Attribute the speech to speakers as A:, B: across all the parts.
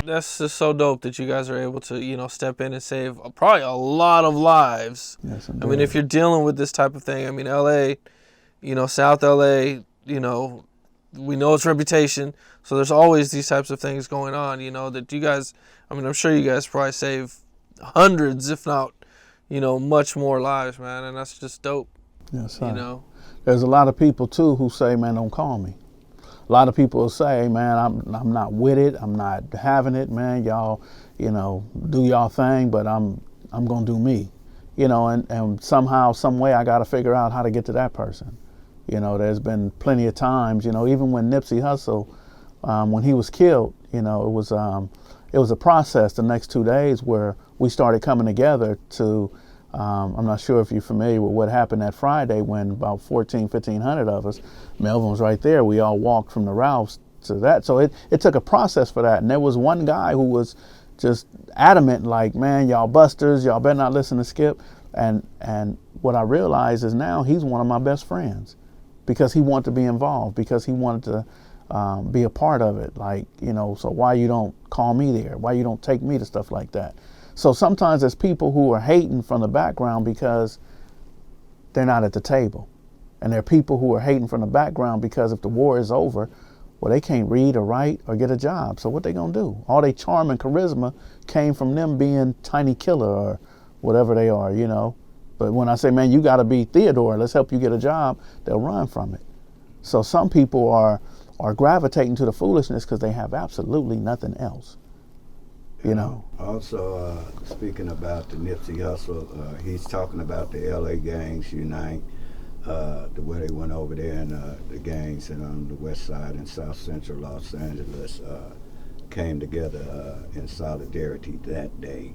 A: that's just so dope that you guys are able to, you know, step in and save probably a lot of lives.
B: Yes,
A: I mean, if you're dealing with this type of thing, I mean, LA, you know, South LA, you know, we know its reputation, so there's always these types of things going on, you know, that you guys, I mean, I'm sure you guys probably save hundreds, if not, you know, much more lives, man, and that's just dope.
B: Yes, sir.
A: You know,
B: there's a lot of people too who say, man, don't call me. A lot of people will say, man, I'm not with it. I'm not having it, man. Y'all, you know, do y'all thing, but I'm gonna do me. You know, and somehow, some way, I got to figure out how to get to that person. You know, there's been plenty of times, you know, even when Nipsey Hussle, when he was killed, you know, it was a process the next 2 days where we started coming together to, I'm not sure if you're familiar with what happened that Friday when about 1,500 of us, Melvin was right there, we all walked from the Ralphs to that. So it took a process for that. And there was one guy who was just adamant, like, man, y'all busters, y'all better not listen to Skip. And what I realized is now he's one of my best friends because he wanted to be involved, because he wanted to be a part of it. Like, you know, so why you don't call me there? Why you don't take me to stuff like that? So sometimes there's people who are hating from the background because they're not at the table. And there are people who are hating from the background because if the war is over, well, they can't read or write or get a job. So what they gonna do? All their charm and charisma came from them being Tiny Killer or whatever they are, you know. But when I say, man, you gotta be Theodore, let's help you get a job, they'll run from it. So some people are gravitating to the foolishness because they have absolutely nothing else. You know.
C: Also, speaking about the Nipsey Hussle, he's talking about the LA gangs unite, the way they went over there, and the gangs and on the west side and south central Los Angeles came together in solidarity that day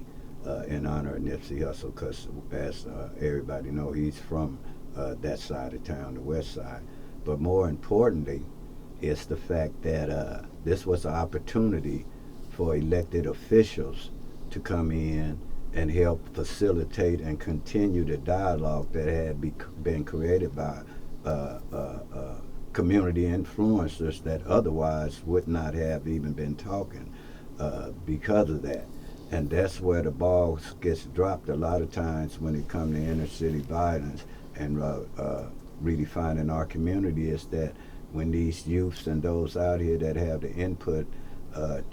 C: in honor of Nipsey Hussle, because as everybody know, he's from that side of town, the west side. But more importantly, it's the fact that this was an opportunity for elected officials to come in and help facilitate and continue the dialogue that had been created by community influencers that otherwise would not have even been talking because of that. And that's where the ball gets dropped a lot of times when it comes to inner city violence and redefining our community, is that when these youths and those out here that have the input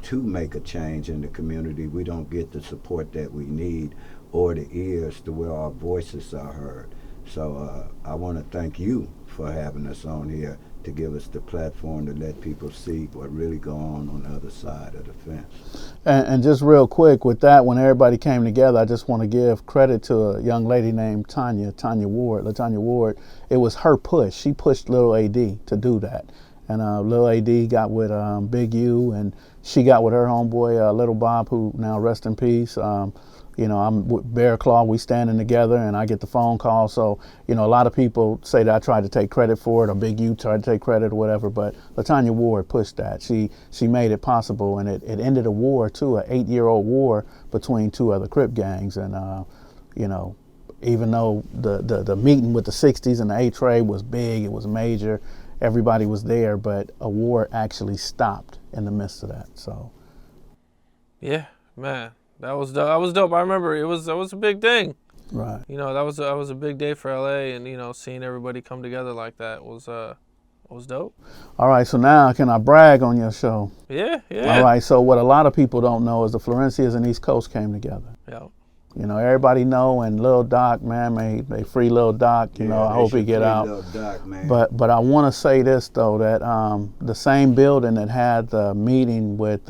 C: to make a change in the community, we don't get the support that we need or the ears to where our voices are heard. So I want to thank you for having us on here to give us the platform to let people see what really goes on the other side of the fence.
B: And just real quick with that, when everybody came together, I just want to give credit to a young lady named Tanya Ward. It was her push. She pushed Lil AD to do that. And Lil AD got with Big U, and she got with her homeboy, Little Bob, who now rest in peace. You know, I'm with Bear Claw, we standing together, and I get the phone call. So, you know, a lot of people say that I tried to take credit for it, or Big U tried to take credit or whatever, but LaTanya Ward pushed that. She made it possible, and it ended a war, too, an 8-year-old war between two other Crip gangs. And, you know, even though the meeting with the 60s and the A-Tray was big, it was major, everybody was there, but a war actually stopped in the midst of that. So,
A: yeah, man. That was dope. I remember that was a big thing.
B: Right.
A: You know, that was a big day for LA, and you know, seeing everybody come together like that was dope.
B: All right, so now can I brag on your show?
A: Yeah, yeah.
B: All right, so what a lot of people don't know is the Florencias and East Coast came together.
A: Yeah.
B: You know, everybody know, and Lil Doc, man, they free Lil Doc. You know, I hope he get out.
C: Lil Doc, man.
B: But I want to say this though, that the same building that had the meeting with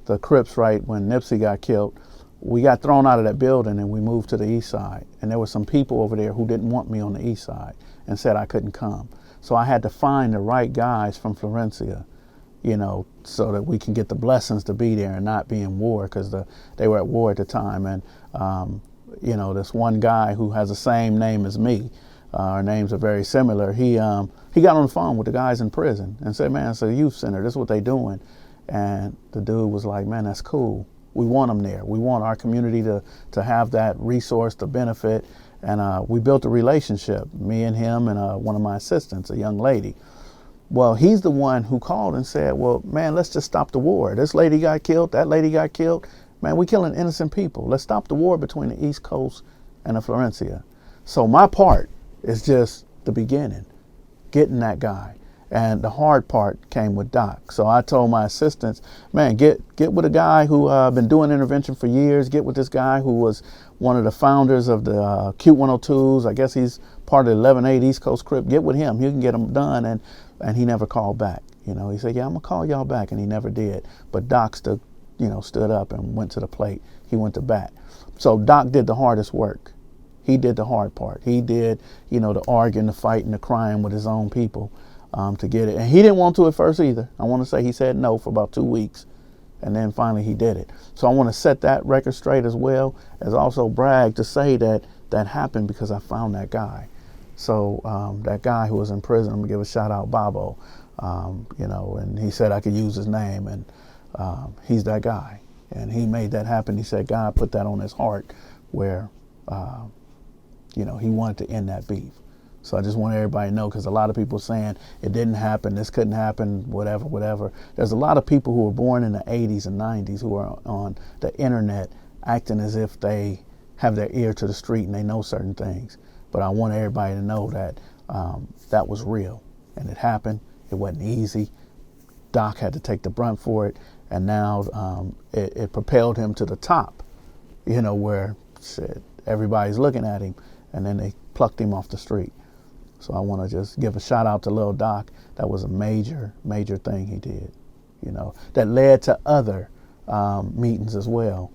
B: the Crips, right, when Nipsey got killed, we got thrown out of that building and we moved to the east side. And there were some people over there who didn't want me on the east side and said I couldn't come. So I had to find the right guys from Florencia, you know, so that we can get the blessings to be there and not be in war, because they were at war at the time. And, you know, this one guy who has the same name as me, our names are very similar, he got on the phone with the guys in prison and said, man, it's a youth center, this is what they doing. And the dude was like, man, that's cool. We want them there. We want our community to have that resource to benefit. And we built a relationship, me and him and one of my assistants, a young lady. Well, he's the one who called and said, well, man, let's just stop the war. This lady got killed, that lady got killed. Man, we're killing innocent people. Let's stop the war between the East Coast and the Florencia. So my part is just the beginning, getting that guy. And the hard part came with Doc. So I told my assistants, man, get with a guy who been doing intervention for years. Get with this guy who was one of the founders of the Cute 102s. I guess he's part of the 11-8 East Coast Crip. Get with him. He can get them done. And he never called back. You know, he said, yeah, I'm going to call y'all back. And he never did. But Doc stood up and went to the plate. He went to bat. So Doc did the hardest work. He did the hard part. He did, the arguing, the fighting, the crying with his own people. To get it. And he didn't want to at first either. I want to say he said no for about 2 weeks. And then finally he did it. So I want to set that record straight as well as also brag to say that that happened because I found that guy. So that guy who was in prison, I'm going to give a shout out, Bobo, and he said I could use his name. And he's that guy. And he made that happen. He said God put that on his heart where, he wanted to end that beef. So I just want everybody to know, because a lot of people saying it didn't happen, this couldn't happen, whatever. There's a lot of people who were born in the 80s and 90s who are on the internet acting as if they have their ear to the street and they know certain things. But I want everybody to know that that was real and it happened. It wasn't easy. Doc had to take the brunt for it, and now it propelled him to the top, where everybody's looking at him, and then they plucked him off the street. So I want to just give a shout out to Lil Doc. That was a major, major thing he did, that led to other meetings as well.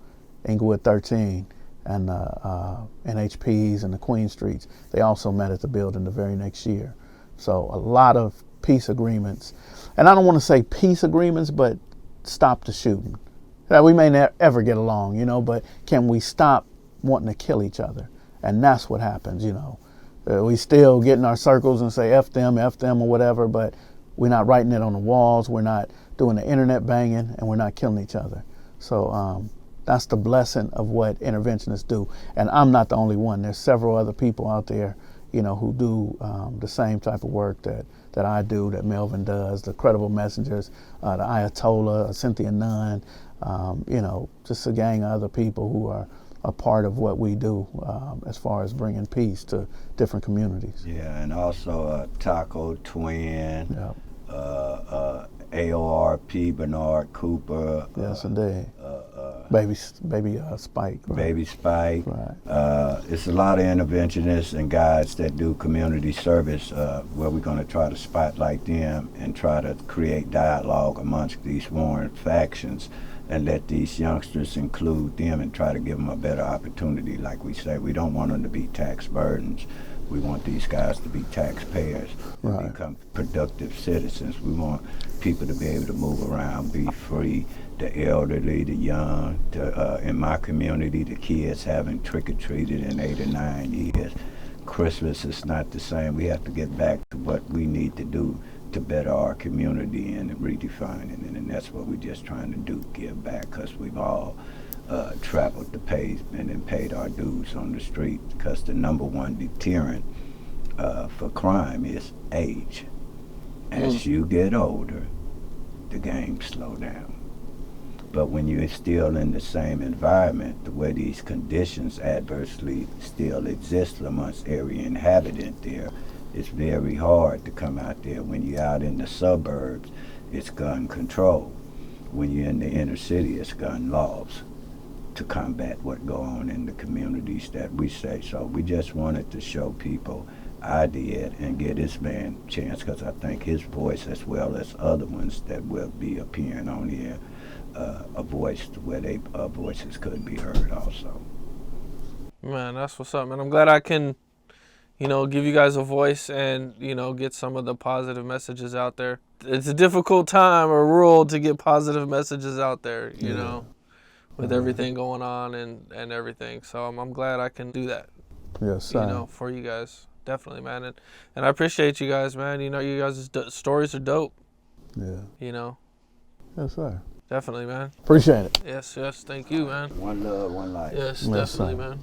B: Inglewood 13 and NHPs and the Queen Streets, they also met at the building the very next year. So a lot of peace agreements. And I don't want to say peace agreements, but stop the shooting. We may never ever get along, but can we stop wanting to kill each other? And that's what happens, we still get in our circles and say F them or whatever, but we're not writing it on the walls, we're not doing the internet banging, and we're not killing each other. So that's the blessing of what interventionists do. And I'm not the only one. There's several other people out there, who do the same type of work that I do, that Melvin does, the Credible Messengers, the Ayatollah, Cynthia Nunn, just a gang of other people who are a part of what we do as far as bringing peace to different communities.
C: Yeah, and also Taco Twin, AORP, Bernard Cooper.
B: Yes, indeed. Baby Spike. Right?
C: Baby Spike.
B: Right.
C: It's a lot of interventionists and guys that do community service where we're going to try to spotlight them and try to create dialogue amongst these warring factions, and let these youngsters include them and try to give them a better opportunity. Like we say, we don't want them to be tax burdens. We want these guys to be taxpayers,
B: right,
C: become productive citizens. We want people to be able to move around, be free, the elderly, the young. In my community, the kids haven't trick-or-treated in 8 or 9 years. Christmas is not the same. We have to get back to what we need to do to better our community and redefining it, and that's what we're just trying to do, give back, because we've all traveled the pavement and paid our dues on the street, because the number one deterrent for crime is age. As you get older, the game slow down. But when you're still in the same environment, the way these conditions adversely still exist amongst every inhabitant there, it's very hard to come out there. When you're out in the suburbs, it's gun control. When you're in the inner city, it's gun laws to combat what go on in the communities that we say. So we just wanted to show people I did and get this man a chance, because I think his voice, as well as other ones that will be appearing on here, a voice where they voices could be heard also.
A: Man, that's what's up, man. I'm glad I can give you guys a voice and, get some of the positive messages out there. It's a difficult time or rural to get positive messages out there, you know, with everything going on and everything. So I'm glad I can do that,
B: yes, sir.
A: For you guys. Definitely, man. And I appreciate you guys, man. You guys' stories are dope.
B: Yeah. Yes, sir.
A: Definitely, man.
B: Appreciate it.
A: Yes, thank you, man.
C: One love, one life.
A: Yes,
B: Yes,
A: definitely,
B: sir.
A: man.